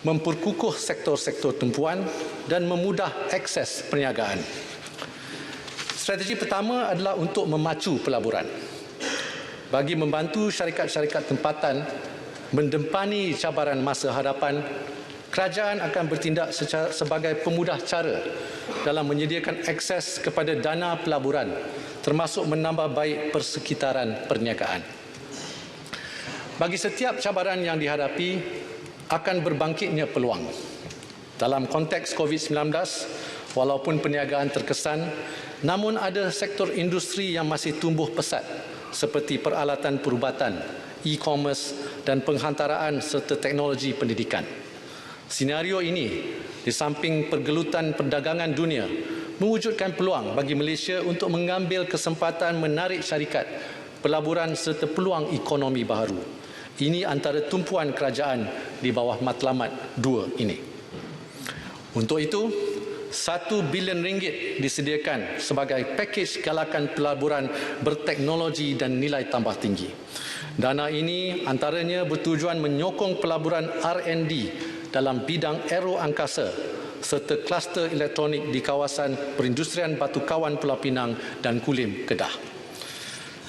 memperkukuh sektor-sektor tumpuan dan memudah akses perniagaan. Strategi pertama adalah untuk memacu pelaburan. Bagi membantu syarikat-syarikat tempatan mendempani cabaran masa hadapan, kerajaan akan bertindak sebagai pemudah cara dalam menyediakan akses kepada dana pelaburan, termasuk menambah baik persekitaran perniagaan. Bagi setiap cabaran yang dihadapi, akan berbangkitnya peluang. Dalam konteks COVID-19, walaupun perniagaan terkesan, namun ada sektor industri yang masih tumbuh pesat seperti peralatan perubatan, e-commerce dan penghantaraan serta teknologi pendidikan. Senario ini, di samping pergelutan perdagangan dunia, mewujudkan peluang bagi Malaysia untuk mengambil kesempatan menarik syarikat, pelaburan serta peluang ekonomi baharu. Ini antara tumpuan kerajaan di bawah matlamat 2 ini. Untuk itu, RM1 bilion disediakan sebagai pakej galakan pelaburan berteknologi dan nilai tambah tinggi. Dana ini antaranya bertujuan menyokong pelaburan R&D dalam bidang aero angkasa serta kluster elektronik di kawasan perindustrian Batu Kawan Pulau Pinang dan Kulim, Kedah.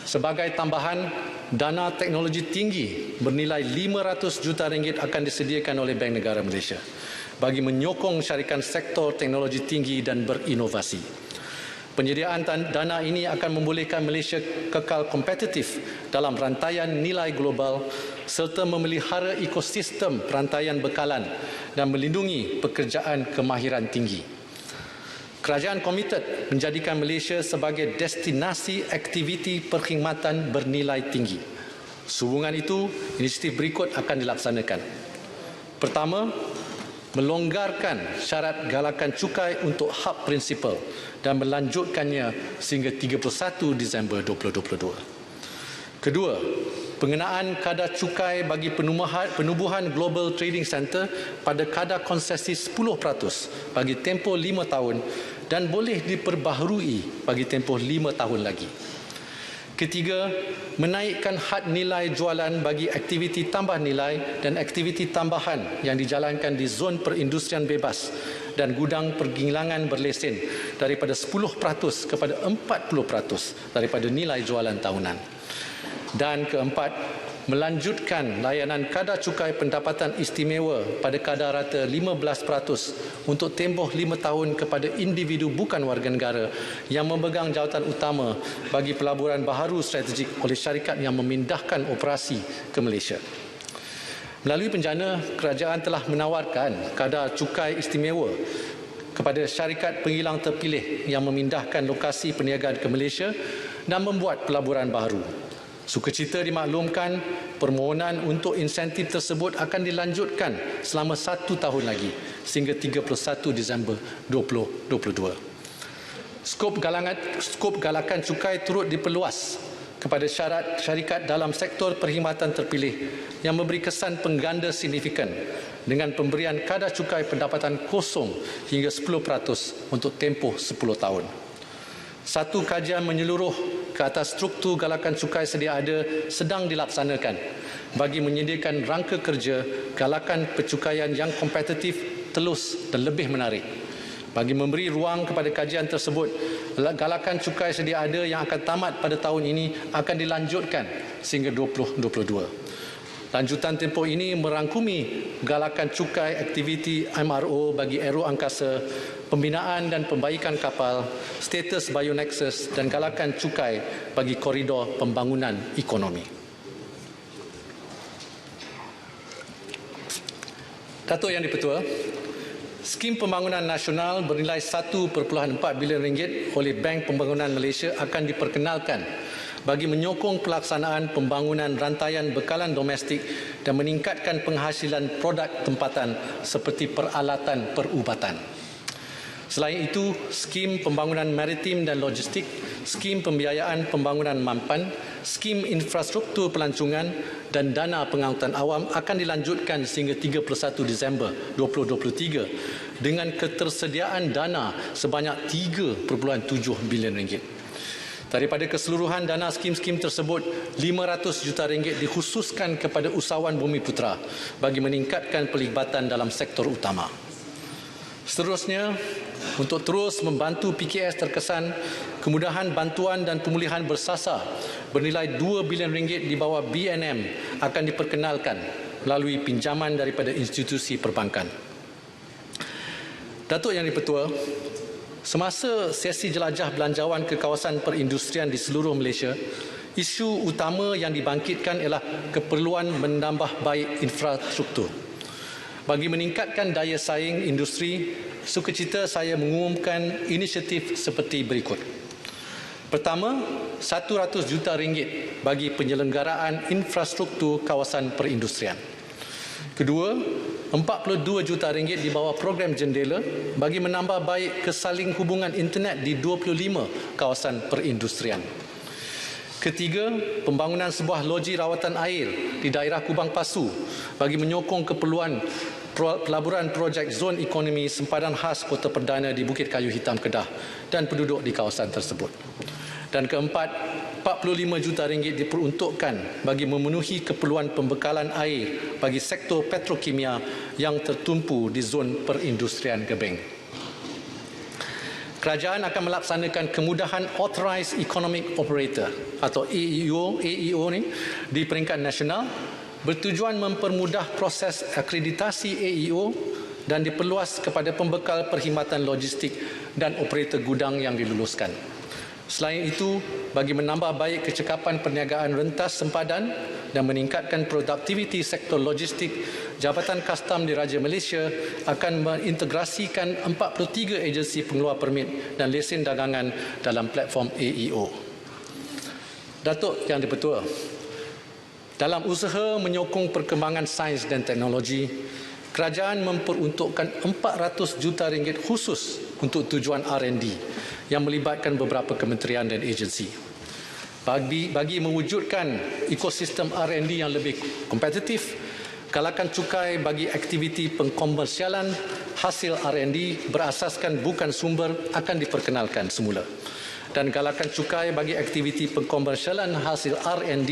Sebagai tambahan, dana teknologi tinggi bernilai RM500 juta akan disediakan oleh Bank Negara Malaysia bagi menyokong syarikat sektor teknologi tinggi dan berinovasi. Penyediaan dana ini akan membolehkan Malaysia kekal kompetitif dalam rantaian nilai global serta memelihara ekosistem rantaian bekalan dan melindungi pekerjaan kemahiran tinggi. Kerajaan komited menjadikan Malaysia sebagai destinasi aktiviti perkhidmatan bernilai tinggi. Sehubungan itu, inisiatif berikut akan dilaksanakan. Pertama, melonggarkan syarat galakan cukai untuk hub prinsipal dan melanjutkannya sehingga 31 Disember 2022. Kedua, pengenaan kadar cukai bagi penubuhan Global Trading Center pada kadar konsesi 10% bagi tempoh 5 tahun dan boleh diperbaharui bagi tempoh 5 tahun lagi. Ketiga, menaikkan had nilai jualan bagi aktiviti tambah nilai dan aktiviti tambahan yang dijalankan di zon perindustrian bebas dan gudang pergilangan berlesen daripada 10% kepada 40% daripada nilai jualan tahunan. Dan keempat, melanjutkan layanan kadar cukai pendapatan istimewa pada kadar rata 15% untuk tempoh 5 tahun kepada individu bukan warga negara yang memegang jawatan utama bagi pelaburan baharu strategik oleh syarikat yang memindahkan operasi ke Malaysia. Melalui penjana, kerajaan telah menawarkan kadar cukai istimewa kepada syarikat penghilang terpilih yang memindahkan lokasi perniagaan ke Malaysia dan membuat pelaburan baharu. Sukacita dimaklumkan, permohonan untuk insentif tersebut akan dilanjutkan selama 1 tahun lagi sehingga 31 Disember 2022. Skop galakan cukai turut diperluas kepada syarikat dalam sektor perkhidmatan terpilih yang memberi kesan pengganda signifikan dengan pemberian kadar cukai pendapatan kosong hingga 10% untuk tempoh 10 tahun. Satu kajian menyeluruh ke atas struktur galakan cukai sedia ada sedang dilaksanakan bagi menyediakan rangka kerja galakan pencukaian yang kompetitif, telus dan lebih menarik. Bagi memberi ruang kepada kajian tersebut, galakan cukai sedia ada yang akan tamat pada tahun ini akan dilanjutkan sehingga 2022. Lanjutan tempoh ini merangkumi galakan cukai aktiviti MRO bagi aero angkasa, pembinaan dan pembaikan kapal, status Bionexus dan galakan cukai bagi koridor pembangunan ekonomi. Datuk Yang di-Pertua, Skim Pembangunan Nasional bernilai RM1.4 bilion oleh Bank Pembangunan Malaysia akan diperkenalkan bagi menyokong pelaksanaan pembangunan rantaian bekalan domestik dan meningkatkan penghasilan produk tempatan seperti peralatan perubatan. Selain itu, Skim Pembangunan Maritim dan Logistik, Skim Pembiayaan Pembangunan Mampan, Skim Infrastruktur Pelancongan dan Dana Pengangkutan Awam akan dilanjutkan sehingga 31 Disember 2023 dengan ketersediaan dana sebanyak RM3.7 bilion. Daripada keseluruhan dana skim-skim tersebut, 500 juta ringgit dikhususkan kepada usahawan Bumiputera bagi meningkatkan pelibatan dalam sektor utama. Seterusnya, untuk terus membantu PKS terkesan, kemudahan bantuan dan pemulihan bersasar bernilai 2 bilion ringgit di bawah BNM akan diperkenalkan melalui pinjaman daripada institusi perbankan. Datuk Yang di-Pertua, semasa sesi jelajah belanjawan ke kawasan perindustrian di seluruh Malaysia, isu utama yang dibangkitkan ialah keperluan menambah baik infrastruktur. Bagi meningkatkan daya saing industri, sukacita saya mengumumkan inisiatif seperti berikut. Pertama, 100 juta ringgit bagi penyelenggaraan infrastruktur kawasan perindustrian. Kedua, 42 juta ringgit di bawah program Jendela bagi menambah baik kesaling hubungan internet di 25 kawasan perindustrian. Ketiga, pembangunan sebuah loji rawatan air di daerah Kubang Pasu bagi menyokong keperluan pelaburan projek zon ekonomi sempadan khas Kota Perdana di Bukit Kayu Hitam Kedah dan penduduk di kawasan tersebut. Dan keempat, 45 juta ringgit diperuntukkan bagi memenuhi keperluan pembekalan air bagi sektor petrokimia yang tertumpu di zon perindustrian Gebeng. Kerajaan akan melaksanakan kemudahan Authorised Economic Operator atau AEO ni di peringkat nasional bertujuan mempermudah proses akreditasi AEO dan diperluas kepada pembekal perkhidmatan logistik dan operator gudang yang diluluskan. Selain itu, bagi menambah baik kecekapan perniagaan rentas sempadan dan meningkatkan produktiviti sektor logistik, Jabatan Kastam Diraja Malaysia akan mengintegrasikan 43 agensi pengeluar permit dan lesen dagangan dalam platform AEO. Datuk Yang di-Pertua, dalam usaha menyokong perkembangan sains dan teknologi, kerajaan memperuntukkan 400 juta ringgit khusus untuk tujuan R&D yang melibatkan beberapa kementerian dan agensi. Bagi mewujudkan ekosistem R&D yang lebih kompetitif, galakan cukai bagi aktiviti pengkomersialan hasil R&D berasaskan bukan sumber akan diperkenalkan semula. Dan galakan cukai bagi aktiviti pengkomersialan hasil R&D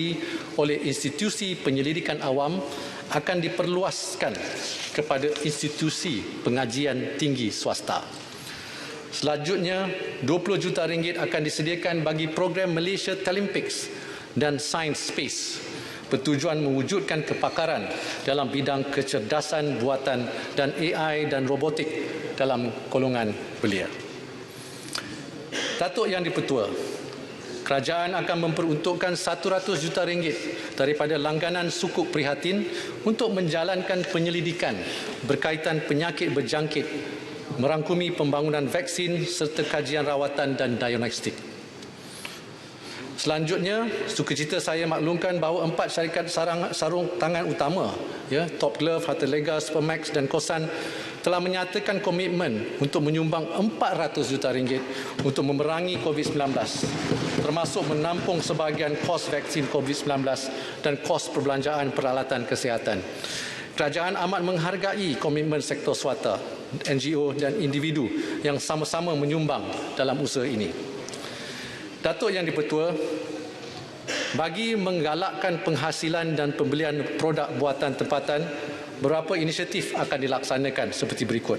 oleh institusi penyelidikan awam akan diperluaskan kepada institusi pengajian tinggi swasta. Selanjutnya, 20 juta ringgit akan disediakan bagi program Malaysia Talympics dan Science Space bertujuan mewujudkan kepakaran dalam bidang kecerdasan buatan dan AI dan robotik dalam golongan belia. Datuk Yang di-Pertua, kerajaan akan memperuntukkan 100 juta ringgit daripada langganan sukuk prihatin untuk menjalankan penyelidikan berkaitan penyakit berjangkit, merangkumi pembangunan vaksin serta kajian rawatan dan diagnostik. Selanjutnya, sukacita saya maklumkan bahawa 4 syarikat sarung tangan utama, Top Glove, Hartalega, Supermax dan Kosan telah menyatakan komitmen untuk menyumbang 400 juta ringgit untuk memerangi COVID-19, termasuk menampung sebahagian kos vaksin COVID-19 dan kos perbelanjaan peralatan kesihatan. Kerajaan amat menghargai komitmen sektor swasta, NGO dan individu yang sama-sama menyumbang dalam usaha ini. Datuk Yang di-Pertua, bagi menggalakkan penghasilan dan pembelian produk buatan tempatan, beberapa inisiatif akan dilaksanakan seperti berikut.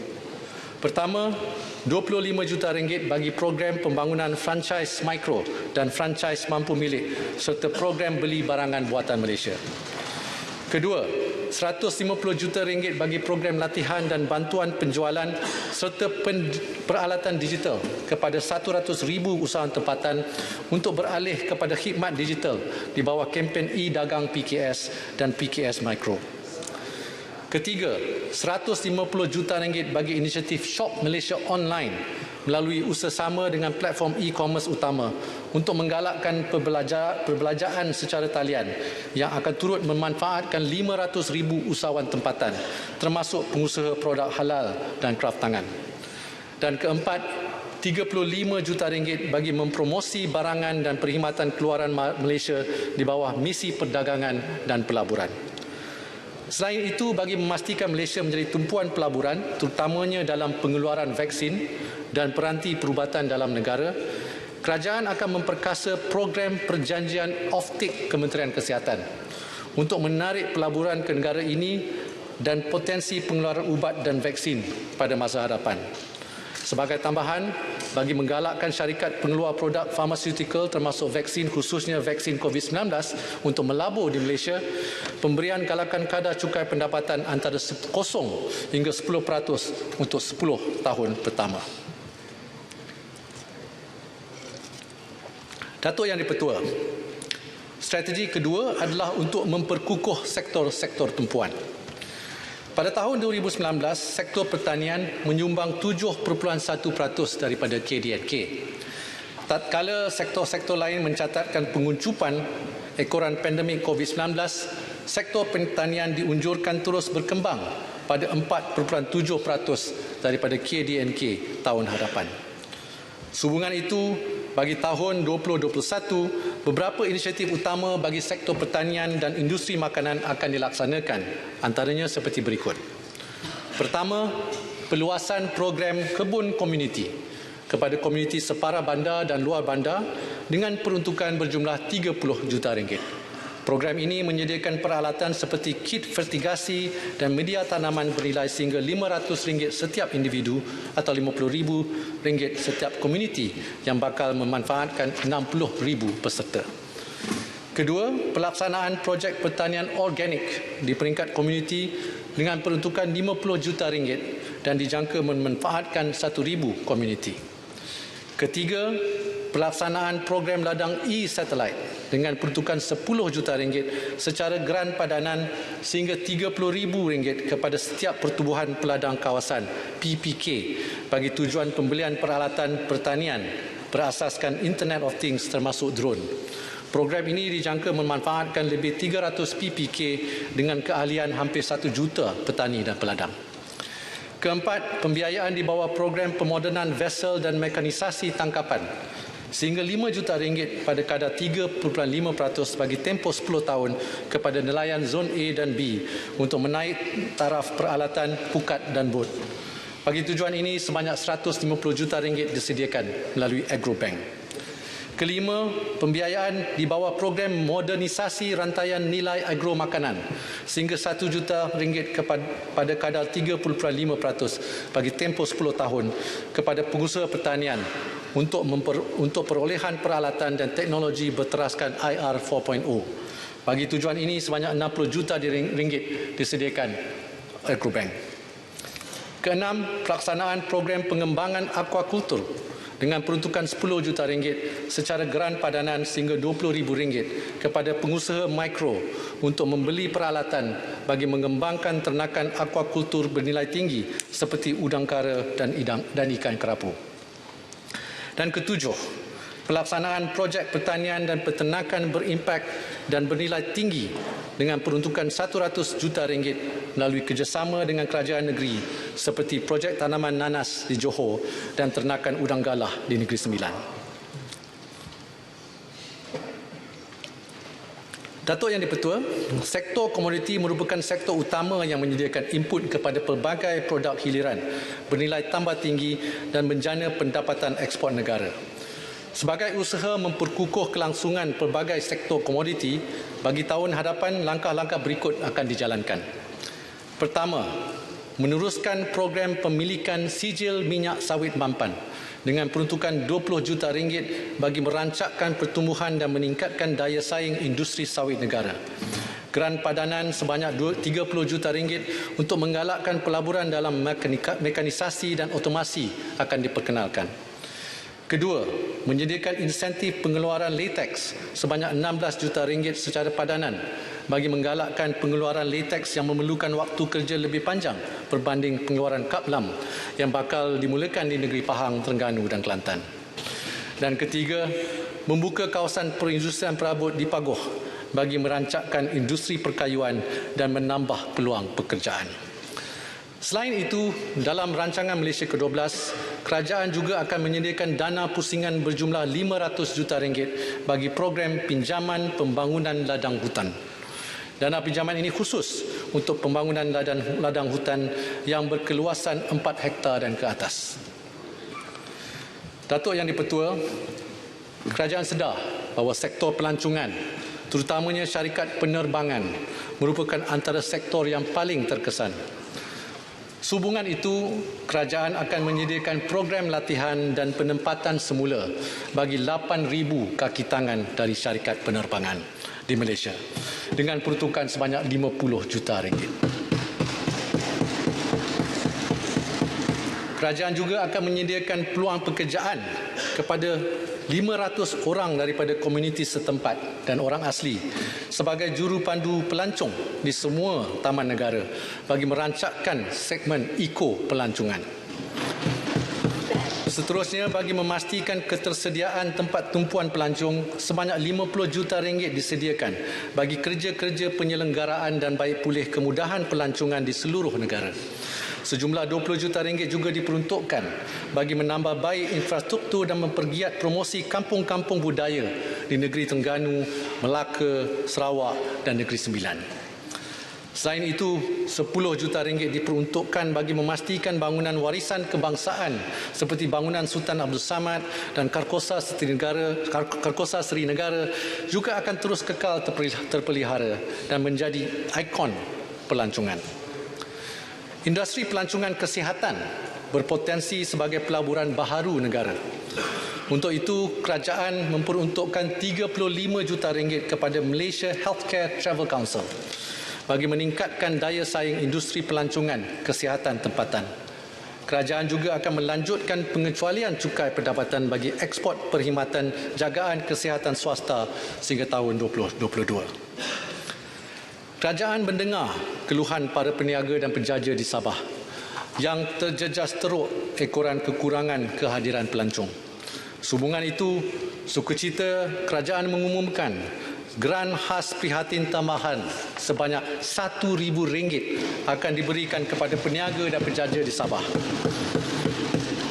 Pertama, 25 juta ringgit bagi program pembangunan franchise mikro dan franchise mampu milik serta program beli barangan buatan Malaysia. Kedua, 150 juta ringgit bagi program latihan dan bantuan penjualan serta peralatan digital kepada 100,000 usahawan tempatan untuk beralih kepada khidmat digital di bawah kempen e-dagang PKS dan PKS Micro. Ketiga, 150 juta ringgit bagi inisiatif Shop Malaysia Online melalui usaha sama dengan platform e-commerce utama untuk menggalakkan perbelanjaan secara talian yang akan turut memanfaatkan 500,000 usahawan tempatan termasuk pengusaha produk halal dan kraf tangan. Dan keempat, 35 juta ringgit bagi mempromosi barangan dan perkhidmatan keluaran Malaysia di bawah misi perdagangan dan pelaburan. Selain itu, bagi memastikan Malaysia menjadi tumpuan pelaburan, terutamanya dalam pengeluaran vaksin dan peranti perubatan dalam negara, kerajaan akan memperkasa program perjanjian offtake Kementerian Kesihatan untuk menarik pelaburan ke negara ini dan potensi pengeluaran ubat dan vaksin pada masa hadapan. Sebagai tambahan, bagi menggalakkan syarikat pengeluar produk farmaceutical termasuk vaksin khususnya vaksin COVID-19 untuk melabur di Malaysia, pemberian galakan kadar cukai pendapatan antara 0 hingga 10% untuk 10 tahun pertama. Datuk Yang di-Pertua, strategi kedua adalah untuk memperkukuh sektor-sektor tumpuan. Pada tahun 2019, sektor pertanian menyumbang 7.1% daripada KDNK. Tatkala sektor-sektor lain mencatatkan penguncupan ekoran pandemik COVID-19, sektor pertanian diunjurkan terus berkembang pada 4.7% daripada KDNK tahun hadapan. Sehubungan itu, bagi tahun 2021, beberapa inisiatif utama bagi sektor pertanian dan industri makanan akan dilaksanakan, antaranya seperti berikut. Pertama, perluasan program kebun komuniti kepada komuniti separa bandar dan luar bandar dengan peruntukan berjumlah 30 juta ringgit. Program ini menyediakan peralatan seperti kit fertigasi dan media tanaman bernilai sehingga RM500 setiap individu atau RM50,000 setiap komuniti yang bakal memanfaatkan 60,000 peserta. Kedua, pelaksanaan projek pertanian organik di peringkat komuniti dengan peruntukan RM50 juta dan dijangka memanfaatkan 1,000 komuniti. Ketiga, pelaksanaan program ladang e-satellite dengan peruntukan RM10 juta secara geran padanan sehingga RM30,000 kepada setiap pertubuhan peladang kawasan PPK bagi tujuan pembelian peralatan pertanian berasaskan Internet of Things termasuk drone. Program ini dijangka memanfaatkan lebih 300 PPK dengan keahlian hampir 1 juta petani dan peladang. Keempat, pembiayaan di bawah program pemodenan vessel dan mekanisasi tangkapan sehingga RM5 juta pada kadar 3.5% bagi tempoh 10 tahun kepada nelayan zon A dan B untuk menaik taraf peralatan pukat dan bot. Bagi tujuan ini, sebanyak RM150 juta disediakan melalui Agrobank. Kelima, pembiayaan di bawah program modernisasi rantaian nilai agro makanan sehingga RM1 juta pada kadar 3.5% bagi tempoh 10 tahun kepada pengusaha pertanian untuk perolehan peralatan dan teknologi berteraskan IR 4.0. Bagi tujuan ini, sebanyak RM60 juta disediakan Agrobank. Keenam, pelaksanaan program pengembangan aquakultur dengan peruntukan RM10 juta secara geran padanan sehingga RM20,000 kepada pengusaha mikro untuk membeli peralatan bagi mengembangkan ternakan aquakultur bernilai tinggi seperti udang kara dan ikan kerapu. Dan ketujuh, pelaksanaan projek pertanian dan peternakan berimpak dan bernilai tinggi dengan peruntukan RM100 juta melalui kerjasama dengan kerajaan negeri seperti projek tanaman nanas di Johor dan ternakan udang galah di Negeri Sembilan. Datuk Yang di-Pertua, sektor komoditi merupakan sektor utama yang menyediakan input kepada pelbagai produk hiliran bernilai tambah tinggi dan menjana pendapatan ekspor negara. Sebagai usaha memperkukuh kelangsungan pelbagai sektor komoditi, bagi tahun hadapan langkah-langkah berikut akan dijalankan. Pertama, meneruskan program pemilikan sijil minyak sawit mampan dengan peruntukan RM20 juta bagi merancakkan pertumbuhan dan meningkatkan daya saing industri sawit negara. Geran padanan sebanyak RM30 juta untuk menggalakkan pelaburan dalam mekanisasi dan otomasi akan diperkenalkan. Kedua, menyediakan insentif pengeluaran latex sebanyak RM16 juta secara padanan bagi menggalakkan pengeluaran latex yang memerlukan waktu kerja lebih panjang berbanding pengeluaran kaplam yang bakal dimulakan di negeri Pahang, Terengganu dan Kelantan. Dan ketiga, membuka kawasan perindustrian perabot di Pagoh bagi merancakkan industri perkayuan dan menambah peluang pekerjaan. Selain itu, dalam rancangan Malaysia ke-12, kerajaan juga akan menyediakan dana pusingan berjumlah RM500 juta bagi program pinjaman pembangunan ladang hutan. Dana pinjaman ini khusus untuk pembangunan ladang hutan yang berkeluasan 4 hektar dan ke atas. Datuk Yang di-Pertua, Kerajaan sedar bahawa sektor pelancongan, terutamanya syarikat penerbangan, merupakan antara sektor yang paling terkesan. Sehubungan itu, kerajaan akan menyediakan program latihan dan penempatan semula bagi 8,000 kaki tangan dari syarikat penerbangan di Malaysia dengan peruntukan sebanyak 50 juta ringgit. Kerajaan juga akan menyediakan peluang pekerjaan kepada 500 orang daripada komuniti setempat dan orang asli sebagai juru pandu pelancong di semua taman negara bagi merancangkan segmen pelancongan. Seterusnya, bagi memastikan ketersediaan tempat tumpuan pelancong, sebanyak 50 juta ringgit disediakan bagi kerja-kerja penyelenggaraan dan baik pulih kemudahan pelancongan di seluruh negara. Sejumlah 20 juta ringgit juga diperuntukkan bagi menambah baik infrastruktur dan mempergiat promosi kampung-kampung budaya di negeri Terengganu, Melaka, Sarawak dan Negeri Sembilan. Selain itu, 10 juta ringgit diperuntukkan bagi memastikan bangunan warisan kebangsaan seperti bangunan Sultan Abdul Samad dan Karkosa Seri Negara juga akan terus kekal terpelihara dan menjadi ikon pelancongan. Industri pelancongan kesihatan berpotensi sebagai pelaburan baharu negara. Untuk itu, kerajaan memperuntukkan 35 juta ringgit kepada Malaysia Healthcare Travel Council bagi meningkatkan daya saing industri pelancongan kesihatan tempatan. Kerajaan juga akan melanjutkan pengecualian cukai pendapatan bagi ekspor perkhidmatan jagaan kesihatan swasta sehingga tahun 2022. Kerajaan mendengar keluhan para peniaga dan penjaja di Sabah yang terjejas teruk ekoran kekurangan kehadiran pelancong. Sehubungan itu, sukacita kerajaan mengumumkan geran khas prihatin tambahan sebanyak RM1,000 akan diberikan kepada peniaga dan penjaja di Sabah.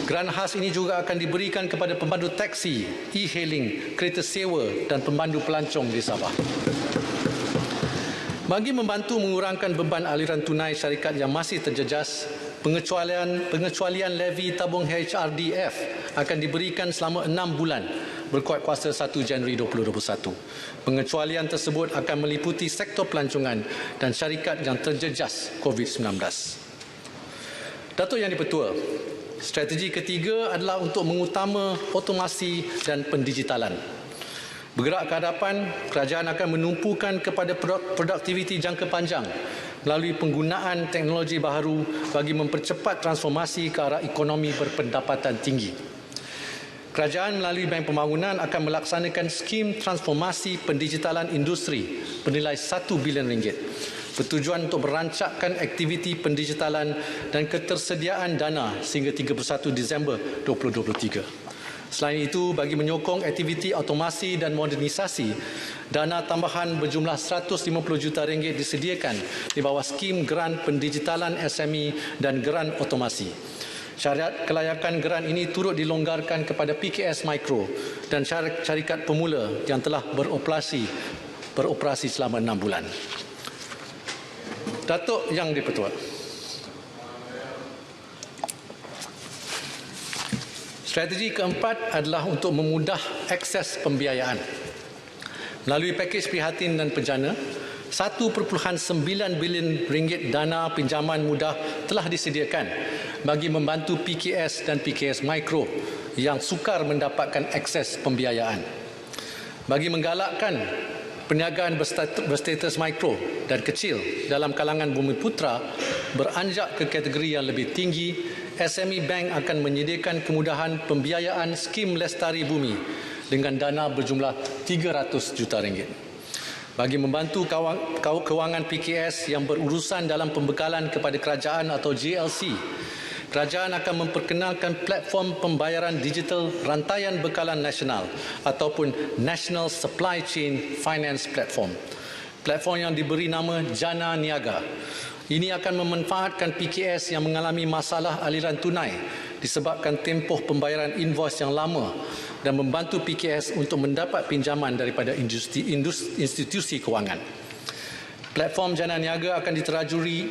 Geran khas ini juga akan diberikan kepada pemandu taksi, e-hailing, kereta sewa dan pemandu pelancong di Sabah. Bagi membantu mengurangkan beban aliran tunai syarikat yang masih terjejas, pengecualian levy tabung HRDF akan diberikan selama 6 bulan berkuat kuasa 1 Januari 2021. Pengecualian tersebut akan meliputi sektor pelancongan dan syarikat yang terjejas COVID-19. Datuk Yang di-Pertua, strategi ketiga adalah untuk mengutama otomasi dan pendigitalan. Bergerak ke hadapan, kerajaan akan menumpukan kepada produktiviti jangka panjang melalui penggunaan teknologi baharu bagi mempercepat transformasi ke arah ekonomi berpendapatan tinggi. Kerajaan melalui Bank Pembangunan akan melaksanakan skim transformasi pendigitalan industri bernilai RM1 bilion bertujuan untuk merancangkan aktiviti pendigitalan dan ketersediaan dana sehingga 31 Disember 2023. Selain itu, bagi menyokong aktiviti automasi dan modernisasi, dana tambahan berjumlah RM150 juta disediakan di bawah skim geran pendigitalan SME dan geran otomasi. Syarat kelayakan geran ini turut dilonggarkan kepada PKS Mikro dan syarikat pemula yang telah beroperasi selama 6 bulan. Datuk Yang di-Pertua, strategi keempat adalah untuk memudah akses pembiayaan. Melalui pakej prihatin dan penjana, RM1.9 bilion dana pinjaman mudah telah disediakan bagi membantu PKS dan PKS Mikro yang sukar mendapatkan akses pembiayaan. Bagi menggalakkan perniagaan berstatus mikro dan kecil dalam kalangan Bumiputera beranjak ke kategori yang lebih tinggi, SME Bank akan menyediakan kemudahan pembiayaan skim Lestari Bumi dengan dana berjumlah RM300 juta. Bagi membantu kewangan PKS yang berurusan dalam pembekalan kepada kerajaan atau JLC, kerajaan akan memperkenalkan platform pembayaran digital rantaian bekalan nasional ataupun National Supply Chain Finance Platform. Platform yang diberi nama Jana Niaga. Ini akan memanfaatkan PKS yang mengalami masalah aliran tunai disebabkan tempoh pembayaran invoice yang lama dan membantu PKS untuk mendapat pinjaman daripada institusi kewangan. Platform Jana Niaga akan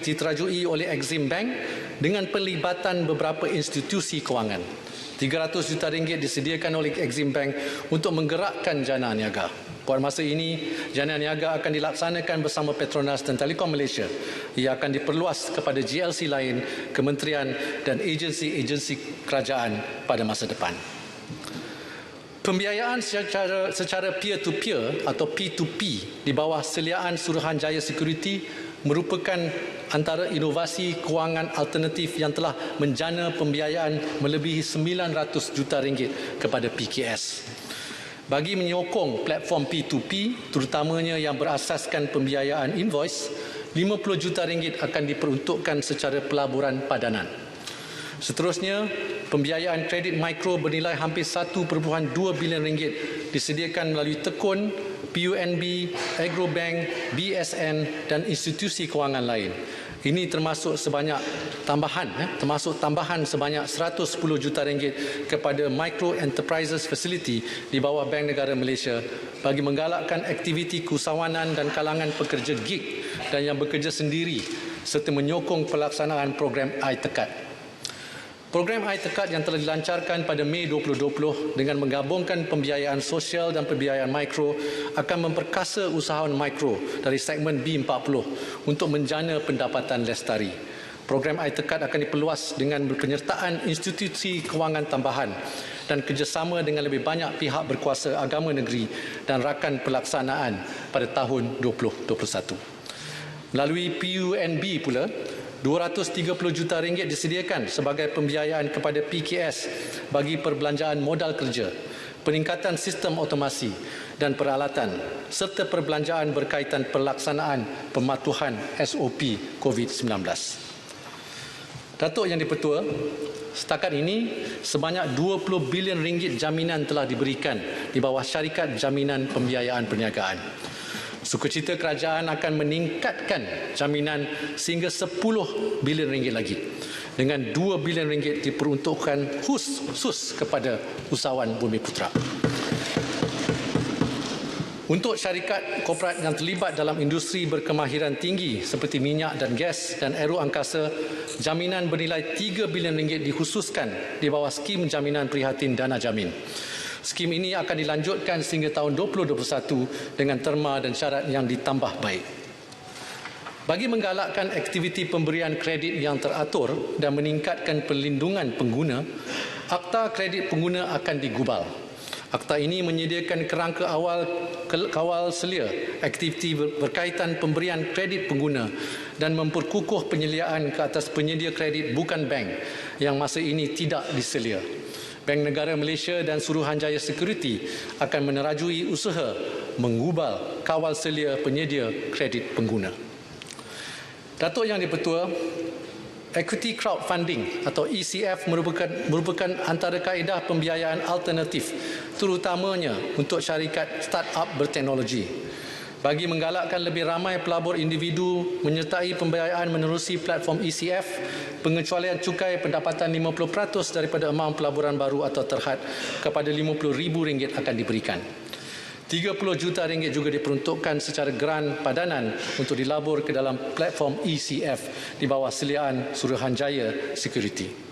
diterajui oleh Exim Bank dengan pelibatan beberapa institusi kewangan. RM300 juta disediakan oleh Exim Bank untuk menggerakkan jana niaga. Pada masa ini, jana niaga akan dilaksanakan bersama Petronas dan Telekom Malaysia. Ia akan diperluas kepada GLC lain, kementerian dan agensi-agensi kerajaan pada masa depan. Pembiayaan secara peer-to-peer atau P2P di bawah seliaan Suruhanjaya Security merupakan antara inovasi kewangan alternatif yang telah menjana pembiayaan melebihi RM900 juta kepada PKS. Bagi menyokong platform P2P, terutamanya yang berasaskan pembiayaan invoice, RM50 juta akan diperuntukkan secara pelaburan padanan. Seterusnya, pembiayaan kredit mikro bernilai hampir RM1.2 bilion disediakan melalui Tekun, PUNB, Agrobank, BSN dan institusi kewangan lain. Ini termasuk tambahan sebanyak RM110 juta kepada Micro Enterprises Facility di bawah Bank Negara Malaysia bagi menggalakkan aktiviti keusahawanan dan kalangan pekerja gig dan yang bekerja sendiri serta menyokong pelaksanaan program iTekat. Program iTekat yang telah dilancarkan pada Mei 2020 dengan menggabungkan pembiayaan sosial dan pembiayaan mikro akan memperkasa usahawan mikro dari segmen B40 untuk menjana pendapatan lestari. Program iTekat akan diperluas dengan penyertaan institusi kewangan tambahan dan kerjasama dengan lebih banyak pihak berkuasa agama negeri dan rakan pelaksanaan pada tahun 2021. Melalui PUNB pula, RM230 juta disediakan sebagai pembiayaan kepada PKS bagi perbelanjaan modal kerja, peningkatan sistem otomasi dan peralatan serta perbelanjaan berkaitan pelaksanaan pematuhan SOP COVID-19. Datuk Yang di-Pertua, setakat ini sebanyak RM20 bilion jaminan telah diberikan di bawah syarikat jaminan pembiayaan perniagaan. Sukacita kerajaan akan meningkatkan jaminan sehingga RM10 bilion lagi dengan RM2 bilion diperuntukkan khusus kepada usahawan Bumiputera. Untuk syarikat korporat yang terlibat dalam industri berkemahiran tinggi seperti minyak dan gas dan aero angkasa, jaminan bernilai RM3 bilion dikhususkan di bawah skim jaminan prihatin dana jamin. Skim ini akan dilanjutkan sehingga tahun 2021 dengan terma dan syarat yang ditambah baik. Bagi menggalakkan aktiviti pemberian kredit yang teratur dan meningkatkan perlindungan pengguna, Akta Kredit Pengguna akan digubal. Akta ini menyediakan kerangka awal kawal selia aktiviti berkaitan pemberian kredit pengguna dan memperkukuh penyeliaan ke atas penyedia kredit bukan bank yang masa ini tidak diselia. Bank Negara Malaysia dan Suruhanjaya Security akan menerajui usaha menggubal kawal selia penyedia kredit pengguna. Datuk Yang di-Pertua, equity crowdfunding atau ECF merupakan antara kaedah pembiayaan alternatif terutamanya untuk syarikat startup berteknologi. Bagi menggalakkan lebih ramai pelabur individu menyertai pembiayaan menerusi platform ECF, pengecualian cukai pendapatan 50% daripada amaun pelaburan baru atau terhad kepada RM50,000 akan diberikan. RM30 juta juga diperuntukkan secara geran padanan untuk dilabur ke dalam platform ECF di bawah seliaan Suruhanjaya Security.